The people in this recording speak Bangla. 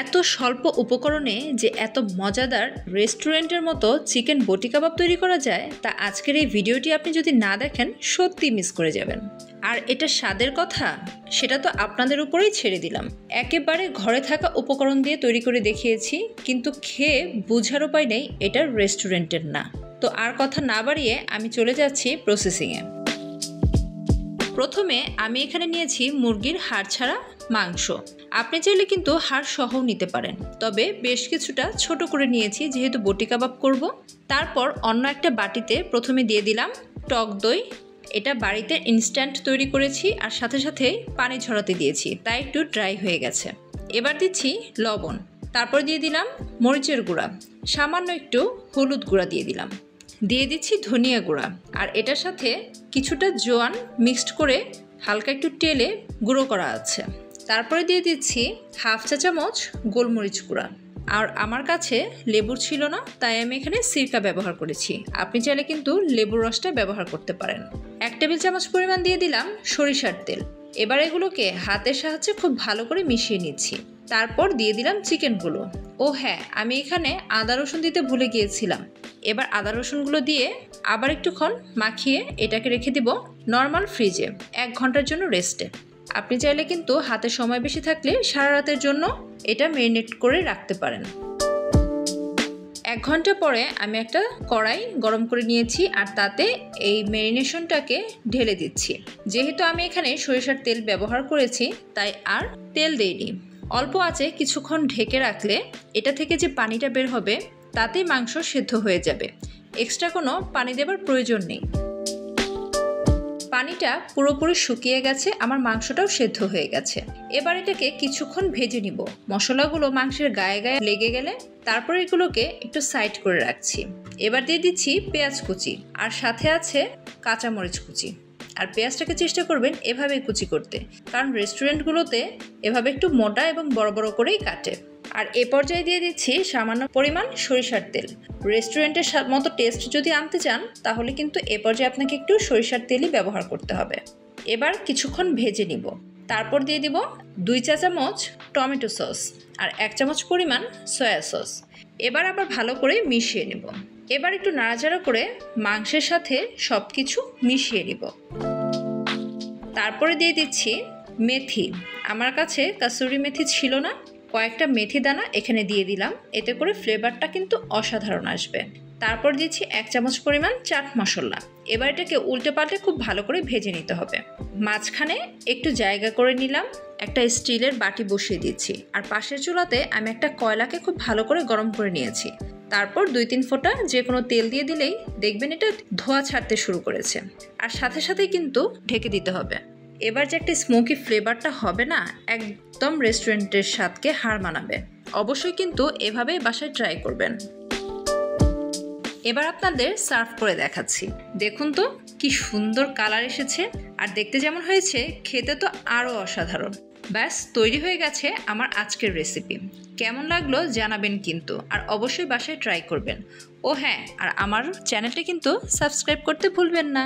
এত স্বল্প উপকরণে যে এত মজাদার রেস্টুরেন্টের মতো চিকেন বটি কাবাব তৈরি করা যায় তা আজকের এই ভিডিওটি আপনি যদি না দেখেন সত্যি মিস করে যাবেন। আর এটা স্বাদের কথা সেটা তো আপনাদের উপরেই ছেড়ে দিলাম। একেবারে ঘরে থাকা উপকরণ দিয়ে তৈরি করে দেখিয়েছি, কিন্তু খেয়ে বোঝার উপায় নেই এটা রেস্টুরেন্টের না। তো আর কথা না বাড়িয়ে আমি চলে যাচ্ছি প্রসেসিংয়ে। প্রথমে আমি এখানে নিয়েছি মুরগির হাড় ছাড়া মাংস। আপনি চাইলে কিন্তু হাড় সহও নিতে পারেন, তবে বেশ কিছুটা ছোট করে নিয়েছি যেহেতু বটি কাবাব করব। তারপর অন্য একটা বাটিতে প্রথমে দিয়ে দিলাম টক দই। এটা বাড়িতে ইনস্ট্যান্ট তৈরি করেছি আর সাথে সাথে পানি ঝরাতে দিয়েছি, তাই একটু ড্রাই হয়ে গেছে। এবার দিচ্ছি লবণ, তারপর দিয়ে দিলাম মরিচের গুঁড়া, সামান্য একটু হলুদ গুঁড়া দিয়ে দিচ্ছি ধনিয়া গুঁড়া, আর এটার সাথে কিছুটা জোয়ান মিক্সড করে হালকা একটু তেলে গুঁড়ো করা আছে। তারপরে দিয়ে দিচ্ছি হাফ চা চামচ গোলমরিচ গুঁড়া। আর আমার কাছে লেবুর ছিল না, তাই আমি এখানে সিরকা ব্যবহার করেছি। আপনি চাইলে কিন্তু লেবুর রসটা ব্যবহার করতে পারেন। 1 টেবিল চামচ পরিমাণ দিয়ে দিলাম সরিষার তেল। এবার এগুলোকে হাতের সাহায্যে খুব ভালো করে মিশিয়ে নিচ্ছি। তারপর দিয়ে দিলাম চিকেনগুলো। ও হ্যাঁ, আমি এখানে আদা রসুন দিতে ভুলে গিয়েছিলাম। এবার আদা রসুনগুলো দিয়ে আবার একটুক্ষণ মাখিয়ে এটাকে রেখে দিব নর্মাল ফ্রিজে 1 ঘন্টার জন্য রেস্টে। আপনি চাইলে কিন্তু হাতে সময় বেশি থাকলে সারা রাতের জন্য এটা ম্যারিনেট করে রাখতে পারেন। 1 ঘন্টা পরে আমি একটা কড়াই গরম করে নিয়েছি আর তাতে এই ম্যারিনেশনটাকে ঢেলে দিচ্ছি। যেহেতু আমি এখানে সরিষার তেল ব্যবহার করেছি তাই আর তেল দেইনি। অল্প আঁচে কিছুক্ষণ ঢেকে রাখলে এটা থেকে যে পানিটা বের হবে তাতেই মাংস সেদ্ধ হয়ে যাবে। এক্সট্রা কোনো পানি দেবার প্রয়োজন নেই। পানিটা পুরোপুরি শুকিয়ে গেছে, আমার মাংসটাও সেদ্ধ হয়ে গেছে। এবার এটাকে কিছুক্ষণ ভেজে নিব। মশলাগুলো মাংসের গায়ে গায়ে লেগে গেলে তারপর এগুলোকে একটু সাইড করে রাখছি। এবার দিয়ে দিচ্ছি পেঁয়াজ কুচি আর সাথে আছে কাঁচামরিচ কুচি। আর পেঁয়াজটাকে চেষ্টা করবেন এভাবে কুচি করতে, কারণ রেস্টুরেন্টগুলোতে এভাবে একটু মোটা এবং বড় বড় করেই কাটে। আর এ পর্যায়ে দিয়ে দিচ্ছি সামান্য পরিমাণ সরিষার তেল। রেস্টুরেন্টের মতো টেস্ট যদি আনতে চান তাহলে কিন্তু এ পর্যায়ে আপনাকে একটু সরিষার তেলই ব্যবহার করতে হবে। এবার কিছুক্ষণ ভেজে নিব। তারপর দিয়ে দিব 2 চা চামচ টমেটো সস আর 1 চামচ পরিমাণ সয়া সস। এবার আবার ভালো করে মিশিয়ে নেব। এবার একটু নাড়াচাড়া করে মাংসের সাথে সব কিছু মিশিয়ে নিব। তারপরে দিয়ে দিচ্ছি মেথি। আমার কাছে কাসুরি মেথি ছিল না, কয়েকটা মেথি দানা এখানে দিয়ে দিলাম, এতে করে ফ্লেভারটা কিন্তু অসাধারণ আসবে। তারপর দিচ্ছি 1 চামচ পরিমাণ চাট মশলা। এবার এটাকে উল্টে পাল্টে খুব ভালো করে ভেজে নিতে হবে। মাঝখানে একটু জায়গা করে নিলাম, একটা স্টিলের বাটি বসিয়ে দিচ্ছি আর পাশের চুলাতে আমি একটা কয়লাকে খুব ভালো করে গরম করে নিয়েছি। তারপর 2-3 ফোঁটা যে কোনো তেল দিয়ে দিলেই দেখবেন এটা ধোঁয়া ছাড়তে শুরু করেছে, আর সাথে সাথেই কিন্তু ঢেকে দিতে হবে। এবার যে একটা স্মোকি ফ্লেভারটা হবে না, একদম রেস্টুরেন্টের স্বাদকে হার মানাবে। অবশ্যই কিন্তু এভাবে বাসায় ট্রাই করবেন। এবার আপনাদের সার্ভ করে দেখাচ্ছি। দেখুন তো কি সুন্দর কালার এসেছে, আর দেখতে যেমন হয়েছে খেতে তো আরও অসাধারণ। ব্যাস তৈরি হয়ে গেছে আমার আজকের রেসিপি। কেমন লাগলো জানাবেন কিন্তু, আর অবশ্যই বাসায় ট্রাই করবেন। ও হ্যাঁ, আর আমার চ্যানেলটা কিন্তু সাবস্ক্রাইব করতে ভুলবেন না।